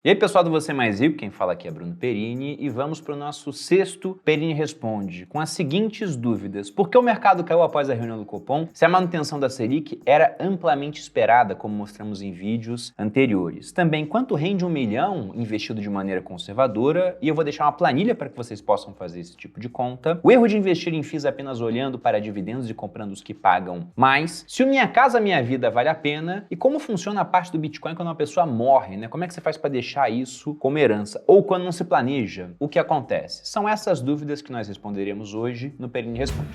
E aí, pessoal do Você Mais Rico, quem fala aqui é Bruno Perini e vamos para o nosso sexto Perini Responde, com as seguintes dúvidas. Por que o mercado caiu após a reunião do Copom? Se a manutenção da Selic era amplamente esperada, como mostramos em vídeos anteriores. Também, quanto rende 1 milhão investido de maneira conservadora? E eu vou deixar uma planilha para que vocês possam fazer esse tipo de conta. O erro de investir em FIIs apenas olhando para dividendos e comprando os que pagam mais. Se o Minha Casa Minha Vida vale a pena? E como funciona a parte do Bitcoin quando uma pessoa morre, né? Como é que você faz para deixar isso como herança, ou quando não se planeja, o que acontece? São essas dúvidas que nós responderemos hoje no Perini Responde.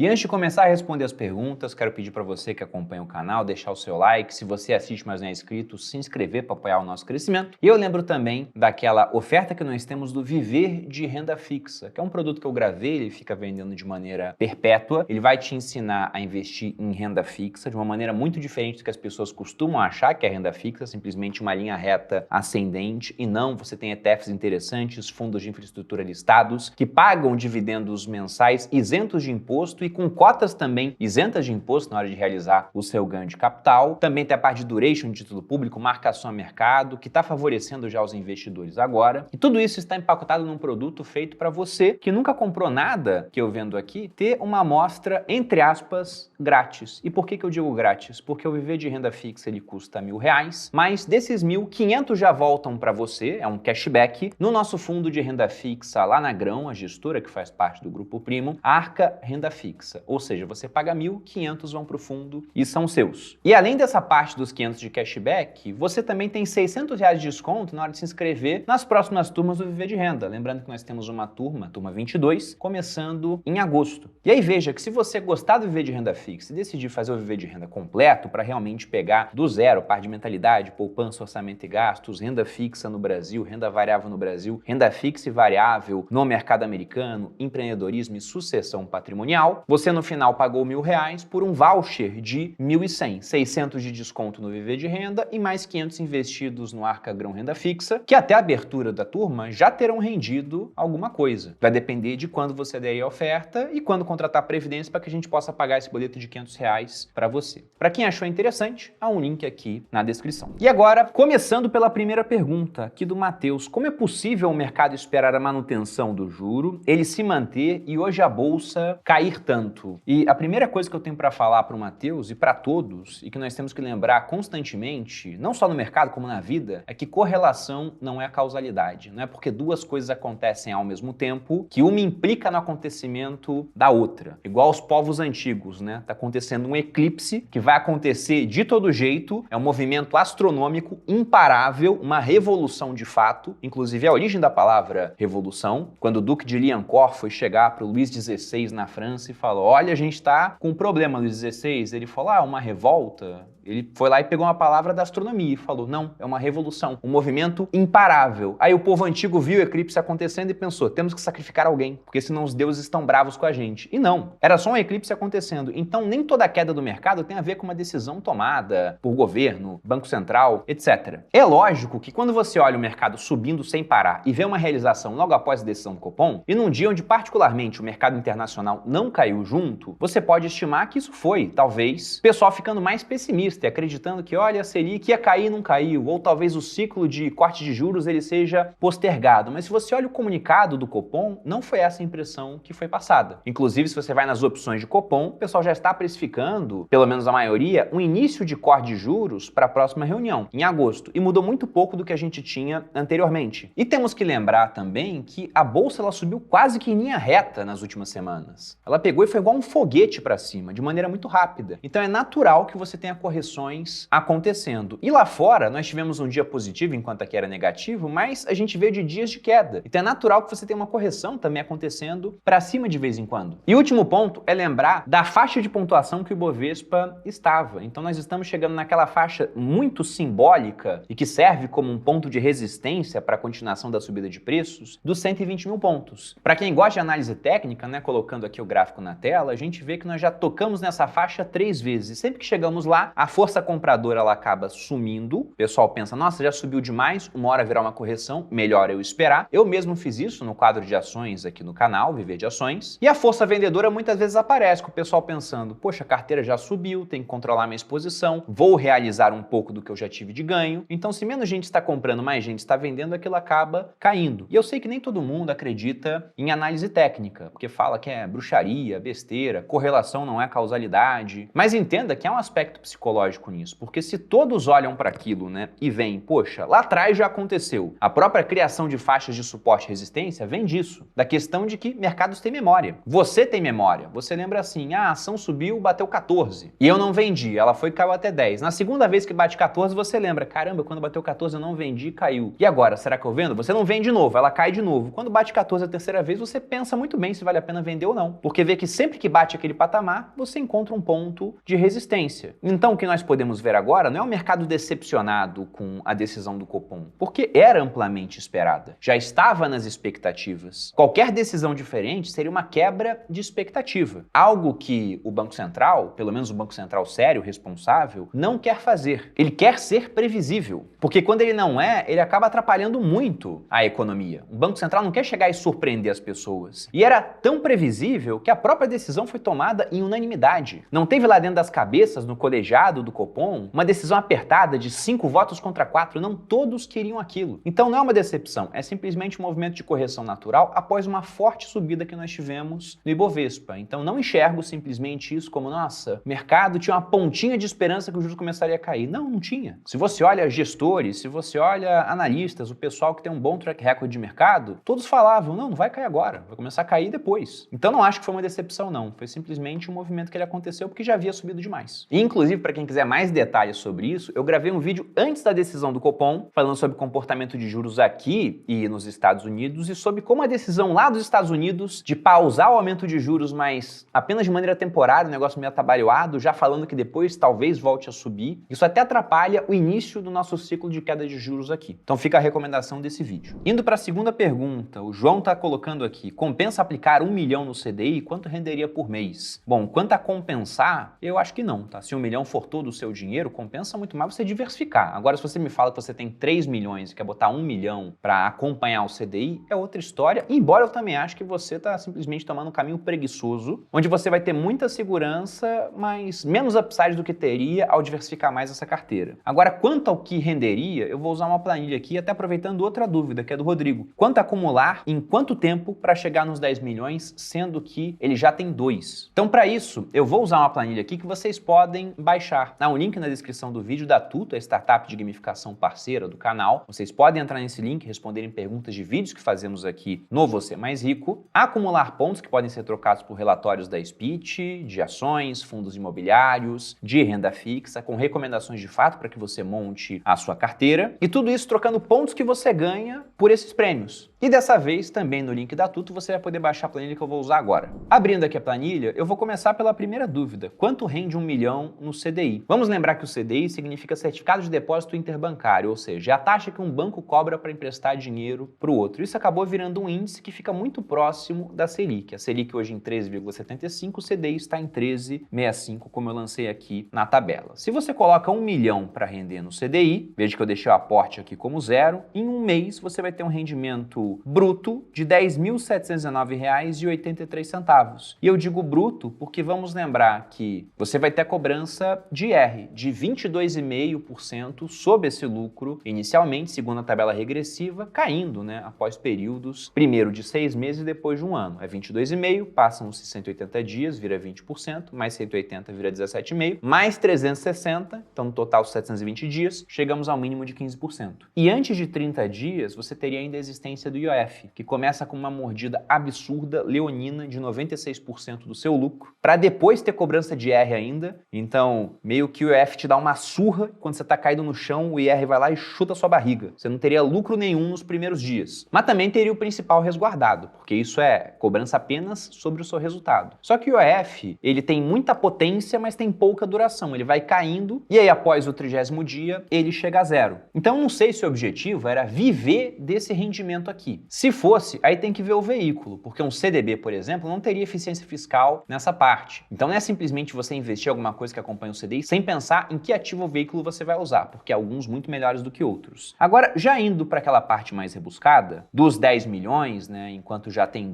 E antes de começar a responder as perguntas, quero pedir para você que acompanha o canal, deixar o seu like, se você assiste mas não é inscrito, se inscrever para apoiar o nosso crescimento. E eu lembro também daquela oferta que nós temos do Viver de Renda Fixa, que é um produto que eu gravei, ele fica vendendo de maneira perpétua, ele vai te ensinar a investir em renda fixa de uma maneira muito diferente do que as pessoas costumam achar que é renda fixa, simplesmente uma linha reta ascendente, e não, você tem ETFs interessantes, fundos de infraestrutura listados, que pagam dividendos mensais isentos de imposto e com cotas também isentas de imposto na hora de realizar o seu ganho de capital. Também tem a parte de duration de título público, marcação a mercado, que está favorecendo já os investidores agora. E tudo isso está empacotado num produto feito para você que nunca comprou nada que eu vendo aqui, ter uma amostra, entre aspas, grátis. E por que eu digo grátis? Porque o Viver de Renda Fixa ele custa R$1.000, mas desses 1.500 já voltam para você, é um cashback, no nosso fundo de renda fixa lá na Grão, a gestora que faz parte do Grupo Primo, Arca Renda Fixa. Ou seja, você paga 1.500, vão para o fundo e são seus. E além dessa parte dos 500 de cashback, você também tem R$600 de desconto na hora de se inscrever nas próximas turmas do Viver de Renda. Lembrando que nós temos uma turma 22, começando em agosto. E aí veja que se você gostar do Viver de Renda Fixa e decidir fazer o Viver de Renda completo para realmente pegar do zero, par de mentalidade, poupança, orçamento e gastos, renda fixa no Brasil, renda variável no Brasil, renda fixa e variável no mercado americano, empreendedorismo e sucessão patrimonial, você no final pagou R$1.000 por um voucher de 1.100, 600 de desconto no Viver de Renda e mais 500 investidos no Arca Grão Renda Fixa, que até a abertura da turma já terão rendido alguma coisa. Vai depender de quando você aderir à oferta e quando contratar a Previdência para que a gente possa pagar esse boleto de R$500 para você. Para quem achou interessante, há um link aqui na descrição. E agora, começando pela primeira pergunta aqui do Matheus, como é possível o mercado esperar a manutenção do juro, ele se manter e hoje a bolsa cair tanto? E a primeira coisa que eu tenho para falar para o Matheus e para todos, e que nós temos que lembrar constantemente, não só no mercado como na vida, é que correlação não é a causalidade. Não é porque duas coisas acontecem ao mesmo tempo que uma implica no acontecimento da outra. Igual os povos antigos, né? Tá acontecendo um eclipse que vai acontecer de todo jeito, é um movimento astronômico imparável, uma revolução de fato, inclusive a origem da palavra revolução, quando o Duque de Liancourt foi chegar para o Luís XVI na França e falou: olha, a gente está com um problema, Luís XVI. Ele falou: uma revolta? Ele foi lá e pegou uma palavra da astronomia e falou: não, é uma revolução, um movimento imparável. Aí o povo antigo viu o eclipse acontecendo e pensou: temos que sacrificar alguém, porque senão os deuses estão bravos com a gente. E não, era só um eclipse acontecendo. Então nem toda a queda do mercado tem a ver com uma decisão tomada por governo, Banco Central, etc. É lógico que quando você olha o mercado subindo sem parar e vê uma realização logo após a decisão do Copom, e num dia onde particularmente o mercado internacional não caiu junto, você pode estimar que isso foi, talvez, o pessoal ficando mais pessimista e acreditando que, olha, a Selic ia cair e não caiu, ou talvez o ciclo de corte de juros ele seja postergado. Mas se você olha o comunicado do Copom, não foi essa a impressão que foi passada. Inclusive, se você vai nas opções de Copom, o pessoal já está precificando, pelo menos a maioria, um início de corte de juros para a próxima reunião, em agosto, e mudou muito pouco do que a gente tinha anteriormente. E temos que lembrar também que a bolsa ela subiu quase que em linha reta nas últimas semanas. Ela pegou e foi igual um foguete para cima, de maneira muito rápida. Então é natural que você tenha correções acontecendo. E lá fora, nós tivemos um dia positivo enquanto aqui era negativo, mas a gente veio de dias de queda. Então é natural que você tenha uma correção também acontecendo para cima de vez em quando. E o último ponto é lembrar da faixa de pontuação que o Ibovespa estava. Então nós estamos chegando naquela faixa muito simbólica e que serve como um ponto de resistência para a continuação da subida de preços dos 120 mil pontos. Para quem gosta de análise técnica, né, colocando aqui o gráfico na tela, a gente vê que nós já tocamos nessa faixa 3 vezes. Sempre que chegamos lá, a força compradora ela acaba sumindo, o pessoal pensa, nossa, já subiu demais, uma hora virá uma correção, melhor eu esperar. Eu mesmo fiz isso no quadro de ações aqui no canal, Viver de Ações. E a força vendedora muitas vezes aparece com o pessoal pensando, poxa, a carteira já subiu, tem que controlar minha exposição, vou realizar um pouco do que eu já tive de ganho. Então, se menos gente está comprando, mais gente está vendendo, aquilo acaba caindo. E eu sei que nem todo mundo acredita em análise técnica, porque fala que é bruxaria, besteira, correlação não é causalidade. Mas entenda que há um aspecto psicológico nisso, porque se todos olham para aquilo, né, e veem, poxa, lá atrás já aconteceu. A própria criação de faixas de suporte e resistência vem disso, da questão de que mercados têm memória. Você tem memória. Você lembra assim, a ação subiu, bateu 14. E eu não vendi, ela foi e caiu até 10. Na segunda vez que bate 14, você lembra, caramba, quando bateu 14 eu não vendi, caiu. E agora, será que eu vendo? Você não vende de novo, ela cai de novo. Quando bate 14 a terceira vez, você pensa muito bem se vale a pena vender ou não. Porque vê que sempre que bate aquele patamar, você encontra um ponto de resistência. Então o que nós podemos ver agora não é um mercado decepcionado com a decisão do Copom, porque era amplamente esperada. Já estava nas expectativas. Qualquer decisão diferente seria uma quebra de expectativa. Algo que o Banco Central, pelo menos o Banco Central sério, responsável, não quer fazer. Ele quer ser previsível. Porque quando ele não é, ele acaba atrapalhando muito a economia. O Banco Central não quer chegar e surpreender as pessoas. E era tão previsível que a própria decisão foi tomada em unanimidade. Não teve lá dentro das cabeças, no colegiado do Copom, uma decisão apertada de 5 votos contra 4. Não todos queriam aquilo. Então não é uma decepção, é simplesmente um movimento de correção natural após uma forte subida que nós tivemos no Ibovespa. Então não enxergo simplesmente isso como, nossa, o mercado tinha uma pontinha de esperança que o juros começaria a cair. Não, não tinha. Se você olha gestores, se você olha analistas, o pessoal que tem um bom track record de mercado, todos falavam, não vai cair agora, vai começar a cair depois. Então não acho que foi uma decepção não, foi simplesmente um movimento que ele aconteceu porque já havia subido demais. E, inclusive, para quem quiser mais detalhes sobre isso, eu gravei um vídeo antes da decisão do Copom, falando sobre comportamento de juros aqui e nos Estados Unidos e sobre como a decisão lá dos Estados Unidos de pausar o aumento de juros, mas apenas de maneira temporária, um negócio meio atabalhoado, já falando que depois talvez volte a subir. Isso até atrapalha o início do nosso ciclo de queda de juros aqui. Então fica a recomendação desse vídeo. Indo para a segunda pergunta, o João está colocando aqui, compensa aplicar 1 milhão no CDI? Quanto renderia por mês? Bom, quanto a compensar, eu acho que não, tá? Se 1 milhão for todo o seu dinheiro, compensa muito mais você diversificar. Agora, se você me fala que você tem 3 milhões e quer botar 1 milhão para acompanhar o CDI, é outra história, embora eu também acho que você está simplesmente tomando um caminho preguiçoso, onde você vai ter muita segurança, mas menos upside do que teria ao diversificar mais essa carteira. Agora, quanto ao que renderia, eu vou usar uma planilha aqui, até aproveitando outra dúvida, que é do Rodrigo. Quanto acumular em quanto tempo para chegar nos 10 milhões, sendo que ele já tem 2? Então, para isso, eu vou usar uma planilha aqui que vocês podem baixar. Há um link na descrição do vídeo da Tuto, a startup de gamificação parceira do canal. Vocês podem entrar nesse link, responderem perguntas de vídeos que fazemos aqui no Você Mais Rico, acumular pontos que podem ser trocados por relatórios da Speech, de ações, fundos imobiliários, de renda fixa, com recomendações de fato para que você monte a sua carteira, e tudo isso trocando pontos que você ganha por esses prêmios. E dessa vez, também no link da Tuto, você vai poder baixar a planilha que eu vou usar agora. Abrindo aqui a planilha, eu vou começar pela primeira dúvida. Quanto rende 1 milhão no CDI? Vamos lembrar que o CDI significa Certificado de Depósito Interbancário, ou seja, é a taxa que um banco cobra para emprestar dinheiro para o outro. Isso acabou virando um índice que fica muito próximo da Selic. A Selic hoje em 13,75, o CDI está em 13,65, como eu lancei aqui na tabela. Se você coloca 1 milhão para render no CDI, veja que eu deixei o aporte aqui como zero, em um mês você vai ter um rendimento bruto de R$ 10.719,83. E eu digo bruto porque vamos lembrar que você vai ter a cobrança de IR de 22,5% sobre esse lucro, inicialmente, segundo a tabela regressiva, caindo, né, após períodos, primeiro de 6 meses e depois de um ano. É 22,5%, passam-se 180 dias, vira 20%, mais 180 vira 17,5%, mais 360, então no total 720 dias, chegamos ao mínimo de 15%. E antes de 30 dias, você teria ainda a existência do IOF, que começa com uma mordida absurda, leonina, de 96% do seu lucro, para depois ter cobrança de IR ainda. Então, meio que o IOF te dá uma surra, quando você está caído no chão, o IR vai lá e chuta a sua barriga. Você não teria lucro nenhum nos primeiros dias. Mas também teria o principal resguardado, porque isso é cobrança apenas sobre o seu resultado. Só que o IOF, ele tem muita potência, mas tem pouca duração. Ele vai caindo e aí, após o 30º dia, ele chega a zero. Então, não sei se o objetivo era viver desse rendimento aqui. aqui. Se fosse, aí tem que ver o veículo, porque um CDB, por exemplo, não teria eficiência fiscal nessa parte. Então não é simplesmente você investir em alguma coisa que acompanha o CDI sem pensar em que ativo ou veículo você vai usar, porque há alguns muito melhores do que outros. Agora, já indo para aquela parte mais rebuscada, dos 10 milhões, né, enquanto já tem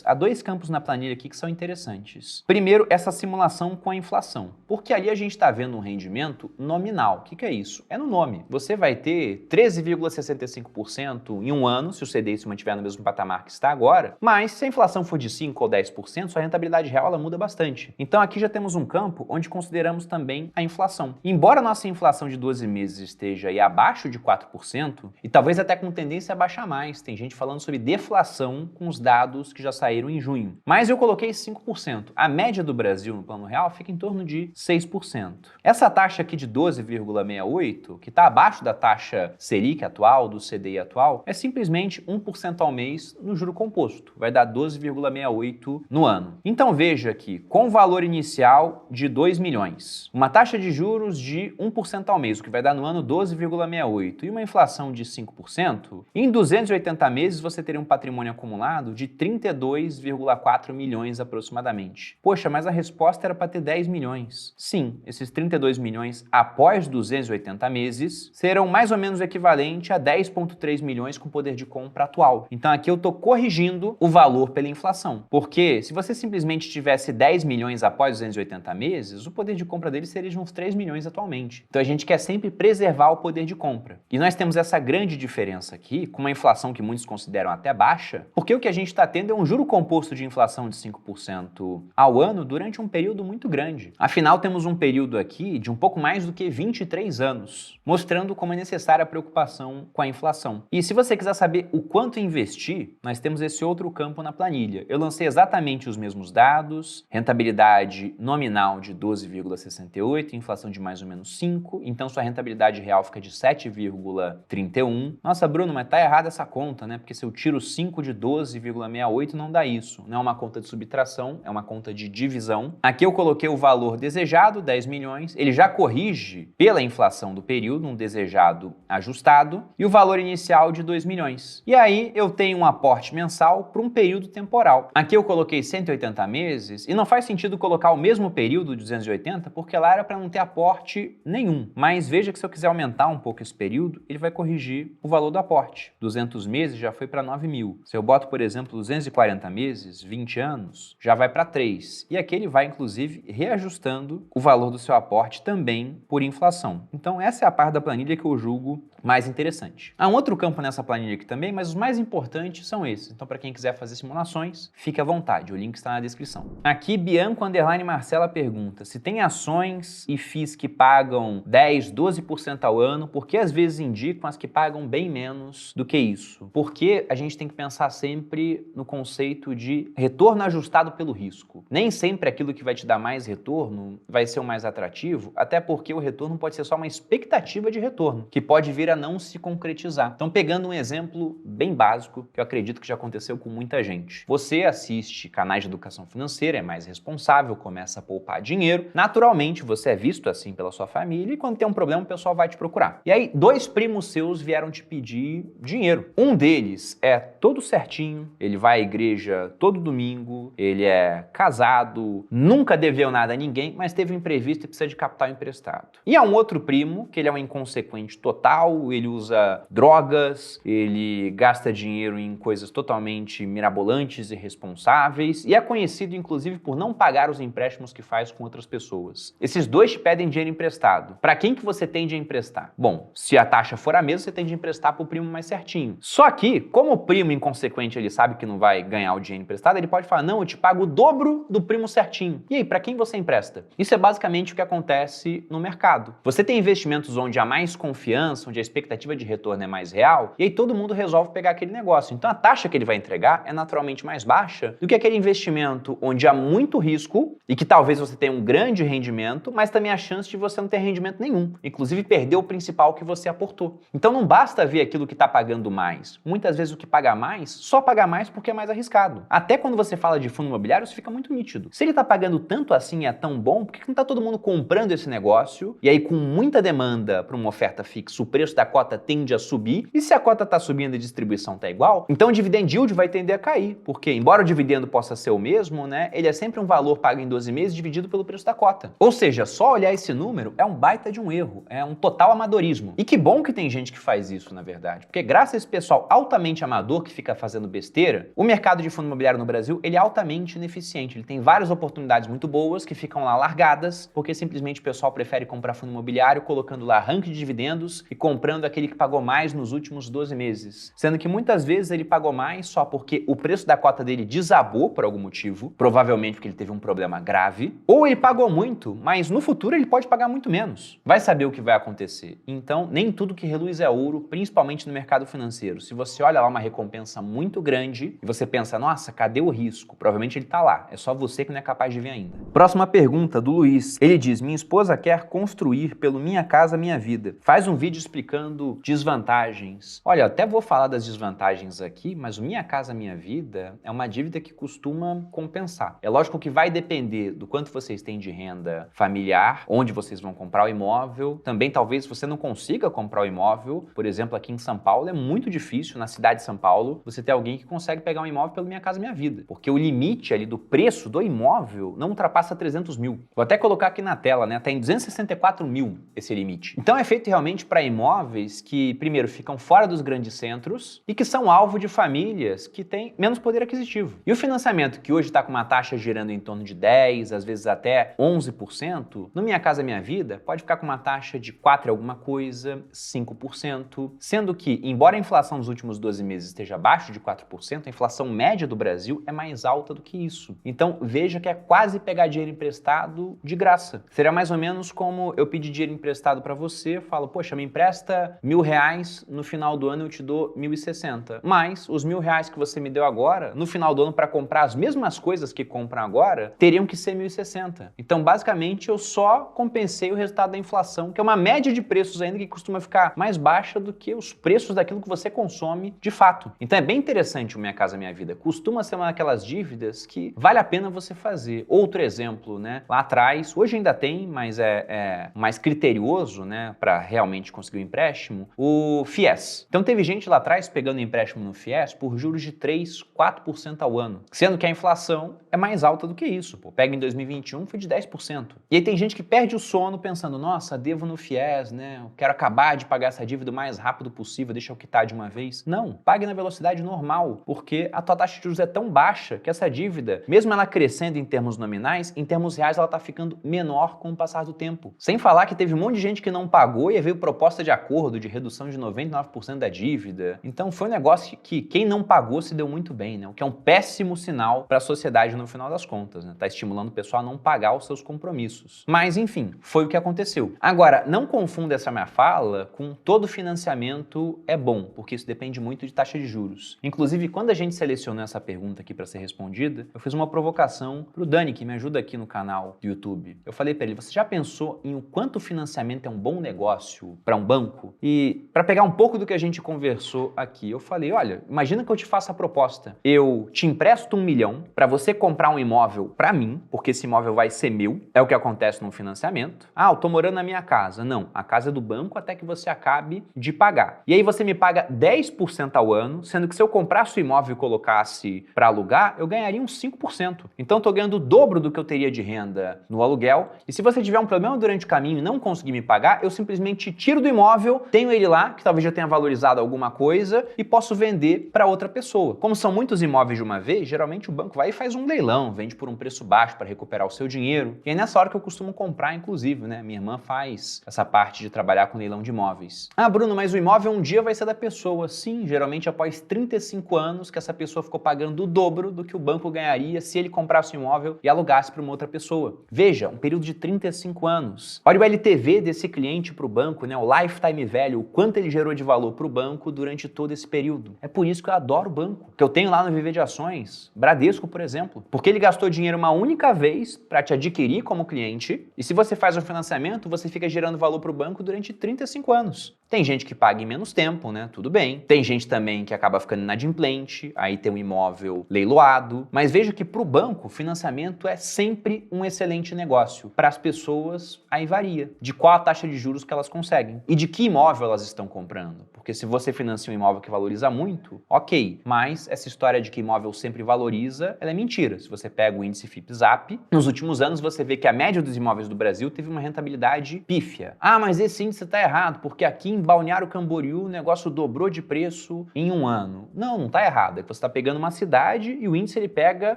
há dois campos na planilha aqui que são interessantes. Primeiro, essa simulação com a inflação, porque ali a gente está vendo um rendimento nominal. O que é isso? É no nome. Você vai ter 13,65% em um ano, se o CDI se mantiver no mesmo patamar que está agora, mas se a inflação for de 5 ou 10%, sua rentabilidade real ela muda bastante. Então aqui já temos um campo onde consideramos também a inflação. Embora a nossa inflação de 12 meses esteja aí abaixo de 4%, e talvez até com tendência a baixar mais, tem gente falando sobre deflação com os dados que já saíram em junho. Mas eu coloquei 5%. A média do Brasil no plano real fica em torno de 6%. Essa taxa aqui de 12,68, que está abaixo da taxa Selic atual, do CDI atual, é simplesmente 1% ao mês no juro composto. Vai dar 12,68 no ano. Então veja que com valor inicial de 2 milhões, uma taxa de juros de 1% ao mês, o que vai dar no ano 12,68, e uma inflação de 5%, em 280 meses você teria um patrimônio acumulado de 32,4 milhões aproximadamente. Poxa, mas a resposta era para ter 10 milhões. Sim, esses 32 milhões após 280 meses serão mais ou menos equivalente a 10,3 milhões com poder de compra atual. Então aqui eu estou corrigindo o valor pela inflação, porque se você simplesmente tivesse 10 milhões após 280 meses, o poder de compra dele seria de uns 3 milhões atualmente. Então a gente quer sempre preservar o poder de compra. E nós temos essa grande diferença aqui, com uma inflação que muitos consideram até baixa, porque o que a gente está tendo é um juro composto de inflação de 5% ao ano durante um período muito grande. Afinal, temos um período aqui de um pouco mais do que 23 anos, mostrando como é necessária a preocupação com a inflação. E se você quiser saber o quanto investir, nós temos esse outro campo na planilha. Eu lancei exatamente os mesmos dados, rentabilidade nominal de 12,68, inflação de mais ou menos 5, então sua rentabilidade real fica de 7,31. Nossa, Bruno, mas tá errada essa conta, né? Porque se eu tiro 5 de 12,68 não dá isso. Não é uma conta de subtração, é uma conta de divisão. Aqui eu coloquei o valor desejado, 10 milhões, ele já corrige pela inflação do período, um desejado ajustado, e o valor inicial de 2 milhões. E aí eu tenho um aporte mensal para um período temporal. Aqui eu coloquei 180 meses, e não faz sentido colocar o mesmo período de 280, porque lá era para não ter aporte nenhum. Mas veja que se eu quiser aumentar um pouco esse período, ele vai corrigir o valor do aporte. 200 meses já foi para 9 mil. Se eu boto, por exemplo, 240 meses, 20 anos, já vai para 3. E aqui ele vai, inclusive, reajustando o valor do seu aporte também por inflação. Então essa é a parte da planilha que eu julgo mais interessante. Há um outro campo nessa planilha aqui também, mas os mais importantes são esses. Então para quem quiser fazer simulações, fique à vontade, o link está na descrição. Aqui Bianco_Marcela pergunta se tem ações e FIIs que pagam 10, 12% ao ano, por que às vezes indicam as que pagam bem menos do que isso? Porque a gente tem que pensar sempre no conceito de retorno ajustado pelo risco. Nem sempre aquilo que vai te dar mais retorno vai ser o mais atrativo, até porque o retorno pode ser só uma expectativa de retorno, que pode vir a não se concretizar. Então, pegando um exemplo bem básico, que eu acredito que já aconteceu com muita gente. Você assiste canais de educação financeira, é mais responsável, começa a poupar dinheiro. Naturalmente, você é visto assim pela sua família e quando tem um problema, o pessoal vai te procurar. E aí, 2 primos seus vieram te pedir dinheiro. Um deles é todo certinho, ele vai à igreja todo domingo, ele é casado, nunca deveu nada a ninguém, mas teve um imprevisto e precisa de capital emprestado. E há um outro primo, que ele é um inconsequente total, ele usa drogas, ele gasta dinheiro em coisas totalmente mirabolantes e irresponsáveis e é conhecido, inclusive, por não pagar os empréstimos que faz com outras pessoas. Esses dois te pedem dinheiro emprestado. Para quem que você tende a emprestar? Bom, se a taxa for a mesma, você tende a emprestar para o primo mais certinho. Só que, como o primo inconsequente ele sabe que não vai ganhar o dinheiro emprestado, ele pode falar, não, eu te pago o dobro do primo certinho. E aí, para quem você empresta? Isso é basicamente o que acontece no mercado. Você tem investimentos onde há mais confiança, onde a expectativa de retorno é mais real, e aí todo mundo resolve pegar aquele negócio. Então a taxa que ele vai entregar é naturalmente mais baixa do que aquele investimento onde há muito risco e que talvez você tenha um grande rendimento, mas também a chance de você não ter rendimento nenhum, inclusive perder o principal que você aportou. Então não basta ver aquilo que está pagando mais. Muitas vezes o que paga mais, só paga mais porque é mais arriscado. Até quando você fala de fundo imobiliário, isso fica muito nítido. Se ele está pagando tanto assim e é tão bom, por que não está todo mundo comprando esse negócio? E aí com muita demanda para uma oferta fixa, o preço da cota tende a subir, e se a cota está subindo e a distribuição distribuição está igual, então o dividend yield vai tender a cair, porque embora o dividendo possa ser o mesmo, né, ele é sempre um valor pago em 12 meses dividido pelo preço da cota. Ou seja, só olhar esse número é um baita de um erro, é um total amadorismo. E que bom que tem gente que faz isso, na verdade, porque graças a esse pessoal altamente amador que fica fazendo besteira, o mercado de fundo imobiliário no Brasil, ele é altamente ineficiente, ele tem várias oportunidades muito boas que ficam lá largadas, porque simplesmente o pessoal prefere comprar fundo imobiliário colocando lá ranking de dividendos e comprando aquele que pagou mais nos últimos 12 meses. Sendo que muitas vezes ele pagou mais só porque o preço da cota dele desabou por algum motivo, provavelmente porque ele teve um problema grave, ou ele pagou muito, mas no futuro ele pode pagar muito menos. Vai saber o que vai acontecer. Então, nem tudo que reluz é ouro, principalmente no mercado financeiro. Se você olha lá uma recompensa muito grande e você pensa, nossa, cadê o risco? Provavelmente ele tá lá, é só você que não é capaz de ver ainda. Próxima pergunta do Luiz. Ele diz, minha esposa quer construir pelo Minha Casa Minha Vida. Faz um vídeo explicando desvantagens. Olha, eu até vou falar das desvantagens aqui, mas o Minha Casa Minha Vida é uma dívida que costuma compensar. É lógico que vai depender do quanto vocês têm de renda familiar, onde vocês vão comprar o imóvel. Também talvez você não consiga comprar o imóvel. Por exemplo, aqui em São Paulo é muito difícil, na cidade de São Paulo, você ter alguém que consegue pegar um imóvel pelo Minha Casa Minha Vida. Porque o limite ali do preço do imóvel não ultrapassa 300 mil. Vou até colocar aqui na tela, né? Tá em 264 mil esse limite. Então é feito realmente para imóveis que, primeiro, ficam fora dos grandes centros e que são alvo de famílias que têm menos poder aquisitivo. E o financiamento, que hoje está com uma taxa girando em torno de 10%, às vezes até 11%, no Minha Casa Minha Vida, pode ficar com uma taxa de 4 e alguma coisa, 5%, sendo que, embora a inflação nos últimos 12 meses esteja abaixo de 4%, a inflação média do Brasil é mais alta do que isso. Então, veja que é quase pegar dinheiro emprestado de graça. Seria mais ou menos como eu pedir dinheiro emprestado para você, falo, poxa, me empresta R$1.000, no final do ano eu te dou 1.060. Mas os R$1.000 que você me deu agora, no final do ano para comprar as mesmas coisas que compram agora, teriam que ser 1.060. Então, basicamente, eu só compensei o resultado da inflação, que é uma média de preços ainda que costuma ficar mais baixa do que os preços daquilo que você consome de fato. Então é bem interessante o Minha Casa Minha Vida. Costuma ser uma daquelas dívidas que vale a pena você fazer. Outro exemplo, né? Lá atrás, hoje ainda tem, mas é mais criterioso, né? Para realmente conseguir o empréstimo, o FIES. Então teve gente lá atrás pegando empréstimo no FIES por juros de 3, 4% ao ano. Sendo que a inflação é mais alta do que isso. Pô. Pega em 2021, foi de 10%. E aí tem gente que perde o sono pensando, nossa, devo no FIES, né? Eu quero acabar de pagar essa dívida o mais rápido possível, deixa eu quitar de uma vez. Não, pague na velocidade normal, porque a tua taxa de juros é tão baixa que essa dívida, mesmo ela crescendo em termos nominais, em termos reais ela tá ficando menor com o passar do tempo. Sem falar que teve um monte de gente que não pagou e veio proposta de acordo de redução de 99% da dívida. Então foi um negócio que quem não pagou se deu muito bem, né? O que é um péssimo sinal para a sociedade no final das contas, né? Tá estimulando o pessoal a não pagar os seus compromissos. Mas enfim, foi o que aconteceu. Agora, não confunda essa minha fala com todo financiamento é bom, porque isso depende muito de taxa de juros. Inclusive, quando a gente selecionou essa pergunta aqui para ser respondida, eu fiz uma provocação pro Dani, que me ajuda aqui no canal do YouTube. Eu falei para ele, você já pensou em o quanto o financiamento é um bom negócio para um banco? E para pegar um pouco do que a gente conversou aqui, eu falei, olha, imagina que eu te faço a proposta. Eu te empresto 1 milhão para você comprar um imóvel para mim, porque esse imóvel vai ser meu. É o que acontece no financiamento. Ah, eu tô morando na minha casa. Não, a casa é do banco até que você acabe de pagar. E aí você me paga 10% ao ano, sendo que se eu comprasse o imóvel e colocasse para alugar, eu ganharia uns 5%. Então eu tô ganhando o dobro do que eu teria de renda no aluguel. E se você tiver um problema durante o caminho e não conseguir me pagar, eu simplesmente tiro do imóvel, tenho ele lá, que talvez já tenha valorizado alguma coisa, e posso vender para outra pessoa. Como são muitos imóveis de uma vez, geralmente o banco vai e faz um leilão, vende por um preço baixo para recuperar o seu dinheiro. E é nessa hora que eu costumo comprar, inclusive, né? Minha irmã faz essa parte de trabalhar com leilão de imóveis. Ah, Bruno, mas o imóvel um dia vai ser da pessoa. Sim, geralmente após 35 anos que essa pessoa ficou pagando o dobro do que o banco ganharia se ele comprasse o imóvel e alugasse para uma outra pessoa. Veja, um período de 35 anos. Olha o LTV desse cliente para o banco, né? O lifetime value, o quanto ele gerou de valor para o banco durante todo esse período. É por isso que eu adoro o banco. Que eu tenho lá no Viver de Ações, Bradesco, por exemplo. Porque ele gastou dinheiro uma única vez para te adquirir como cliente e se você faz um financiamento, você fica gerando valor para o banco durante 35 anos. Tem gente que paga em menos tempo, né? Tudo bem. Tem gente também que acaba ficando inadimplente, aí tem um imóvel leiloado. Mas veja que para o banco, financiamento é sempre um excelente negócio. Para as pessoas, aí varia de qual a taxa de juros que elas conseguem e de que imóvel elas estão comprando. Porque se você financia um imóvel que valoriza muito, ok. Mas essa história de que imóvel sempre valoriza, ela é mentira. Se você pega o índice FIPE-ZAP, nos últimos anos você vê que a média dos imóveis do Brasil teve uma rentabilidade pífia. Ah, mas esse índice está errado, porque aqui em Balneário Camboriú o negócio dobrou de preço em um ano. Não, não está errado. É que você está pegando uma cidade e o índice ele pega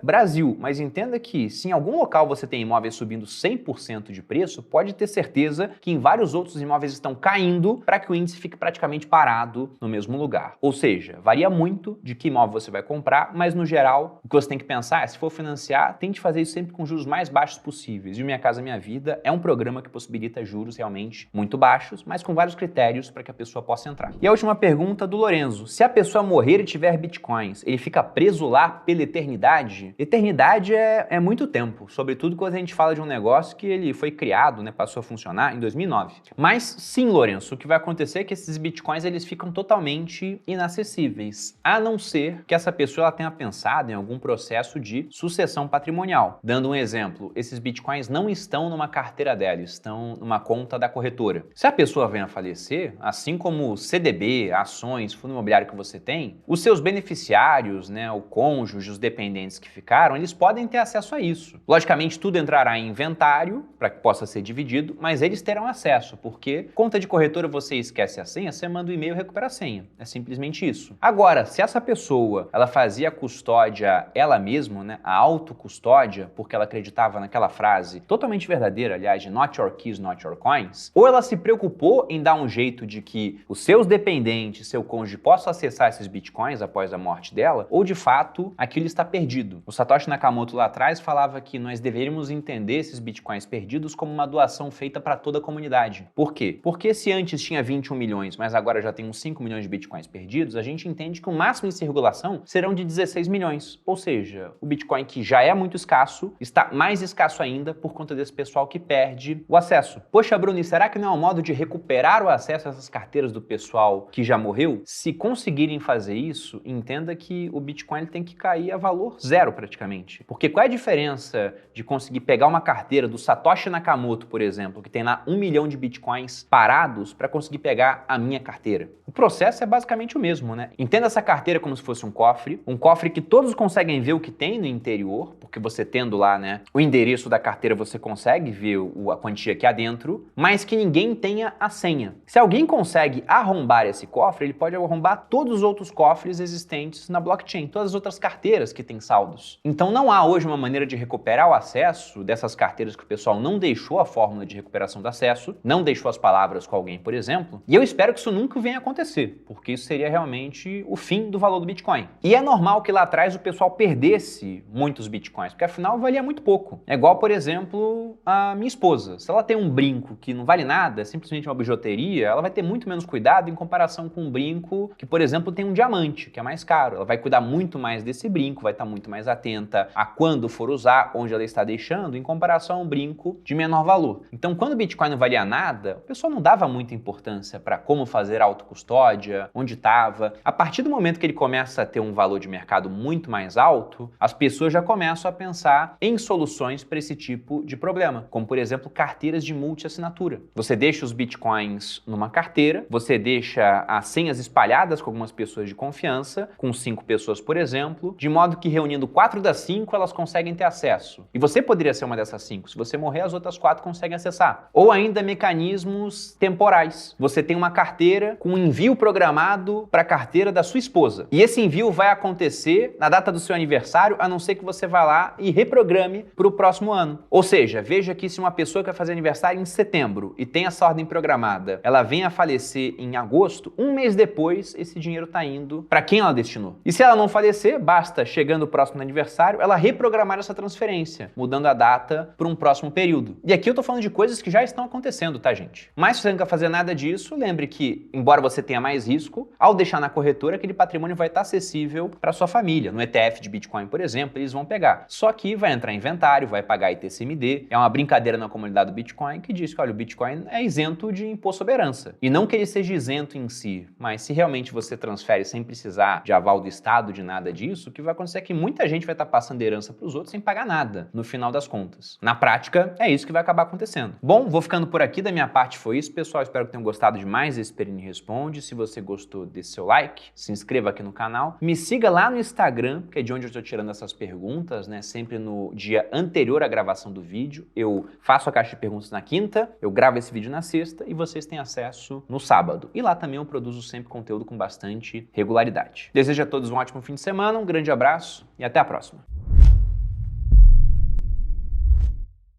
Brasil. Mas entenda que se em algum local você tem imóveis subindo 100% de preço, pode ter certeza que em vários outros imóveis estão caindo para que o índice fique praticamente parado no mesmo lugar. Ou seja, varia muito de que imóvel você vai comprar, mas no geral, o que você tem que pensar é, se for financiar, tente fazer isso sempre com juros mais baixos possíveis. E o Minha Casa Minha Vida é um programa que possibilita juros realmente muito baixos, mas com vários critérios para que a pessoa possa entrar. E a última pergunta do Lorenzo: se a pessoa morrer e tiver bitcoins, ele fica preso lá pela eternidade? Eternidade é muito tempo, sobretudo quando a gente fala de um negócio que ele foi criado, né, passou a funcionar em 2009. Mas sim, Lourenço, o que vai acontecer é que esses bitcoins eles ficam totalmente inacessíveis, a não ser que essa pessoa ela tenha pensado em algum processo de sucessão patrimonial. Dando um exemplo, esses bitcoins não estão numa carteira dela, estão numa conta da corretora. Se a pessoa vem a falecer, assim como CDB, ações, fundo imobiliário que você tem, os seus beneficiários, né, o cônjuge, os dependentes que ficaram, eles podem ter acesso a isso. Logicamente, tudo entrará em inventário para que possa ser dividido, mas eles terão acesso, porque conta de corretora você esquece a senha, você manda o e-mail e recupera a senha. É simplesmente isso. Agora, se essa pessoa ela fazia a custódia ela mesma, né, a autocustódia, porque ela acreditava naquela frase totalmente verdadeira, aliás, de not your keys, not your coins, ou ela se preocupou em dar um jeito de que os seus dependentes, seu cônjuge possam acessar esses bitcoins após a morte dela, ou de fato aquilo está perdido. O Satoshi Nakamoto lá atrás falava que nós deveríamos entender esses bitcoins perdidos como uma doação feita para toda a comunidade. Por quê? Porque se antes tinha 21 milhões, mas agora já tem uns 5 milhões de bitcoins perdidos, a gente entende que o máximo em circulação serão de 16 milhões. Ou seja, o bitcoin que já é muito escasso, está mais escasso ainda por conta desse pessoal que perde o acesso. Poxa, Bruno, e será que não é um modo de recuperar o acesso a essas carteiras do pessoal que já morreu? Se conseguirem fazer isso, entenda que o bitcoin ele tem que cair a valor zero praticamente. Porque qual é a diferença de conseguir pegar uma carteira do Satoshi Nakamoto, por exemplo, que tem lá 1 milhão de bitcoins parados, para conseguir pegar a minha carteira? O processo é basicamente o mesmo, né? Entenda essa carteira como se fosse um cofre que todos conseguem ver o que tem no interior, porque você tendo lá, né, o endereço da carteira, você consegue ver a quantia que há dentro, mas que ninguém tenha a senha. Se alguém consegue arrombar esse cofre, ele pode arrombar todos os outros cofres existentes na blockchain, todas as outras carteiras que têm saldos. Então não há hoje uma maneira de recuperar o acesso dessas carteiras que o pessoal não deixou a fórmula de recuperação do acesso, não deixou as palavras com alguém, por exemplo, e eu espero que isso nunca venha a acontecer, porque isso seria realmente o fim do valor do Bitcoin. E é normal que lá atrás o pessoal perdesse muitos Bitcoins, porque afinal valia muito pouco. É igual, por exemplo, a minha esposa. Se ela tem um brinco que não vale nada, é simplesmente uma bijuteria, ela vai ter muito menos cuidado em comparação com um brinco que, por exemplo, tem um diamante, que é mais caro. Ela vai cuidar muito mais desse brinco, vai estar muito mais atenta a quando for usar, onde ela está deixando, em comparação a um brinco de menor valor. Então, quando o Bitcoin não valia nada, o pessoal não dava muita importância para como fazer a autocustódia, onde estava. A partir do momento que ele começa a ter um valor de mercado muito mais alto, as pessoas já começam a pensar em soluções para esse tipo de problema, como, por exemplo, carteiras de multi-assinatura. Você deixa os bitcoins numa carteira, você deixa as senhas espalhadas com algumas pessoas de confiança, com 5 pessoas, por exemplo, de modo que reunindo 4 das 5, elas conseguem ter acesso. E você poderia ser uma dessas 5. Se você morrer, as outras 4 conseguem acessar. Ou ainda mecanismos temporais. Você tem uma carteira com um envio programado para a carteira da sua esposa. E esse envio vai acontecer na data do seu aniversário, a não ser que você vá lá e reprograme para o próximo ano. Ou seja, veja que se uma pessoa que vai fazer aniversário em setembro e tem essa ordem programada, ela vem a falecer em agosto, um mês depois esse dinheiro está indo para quem ela destinou. E se ela não falecer, basta, chegando o próximo aniversário, ela reprogramar essa transferência, mudando a data para um próximo período. E aqui eu tô falando de coisas que já estão acontecendo, tá, gente? Mas se você não quer fazer nada disso, lembre que, embora você tenha mais risco, ao deixar na corretora, aquele patrimônio vai estar acessível para sua família. No ETF de Bitcoin, por exemplo, eles vão pegar. Só que vai entrar em inventário, vai pagar ITCMD. É uma brincadeira na comunidade do Bitcoin que diz que, olha, o Bitcoin é isento de imposto sobre herança. E não que ele seja isento em si, mas se realmente você transfere sem precisar de aval do Estado, de nada disso, o que vai acontecer é que muita gente vai estar passando herança para os outros sem pagar nada, no final das contas. Na prática, é isso que vai acabar acontecendo. Bom, vou ficando por aqui, da minha parte foi isso, pessoal. Espero que tenham gostado de mais esse Perini Responde. Se você gostou, dê seu like, se inscreva aqui no canal, me siga lá no Instagram, que é de onde eu estou tirando essas perguntas, né? Sempre no dia anterior à gravação do vídeo. Eu faço a caixa de perguntas na quinta, eu gravo esse vídeo na sexta e vocês têm acesso no sábado. E lá também eu produzo sempre conteúdo com bastante regularidade. Desejo a todos um ótimo fim de semana, um grande abraço e até a próxima.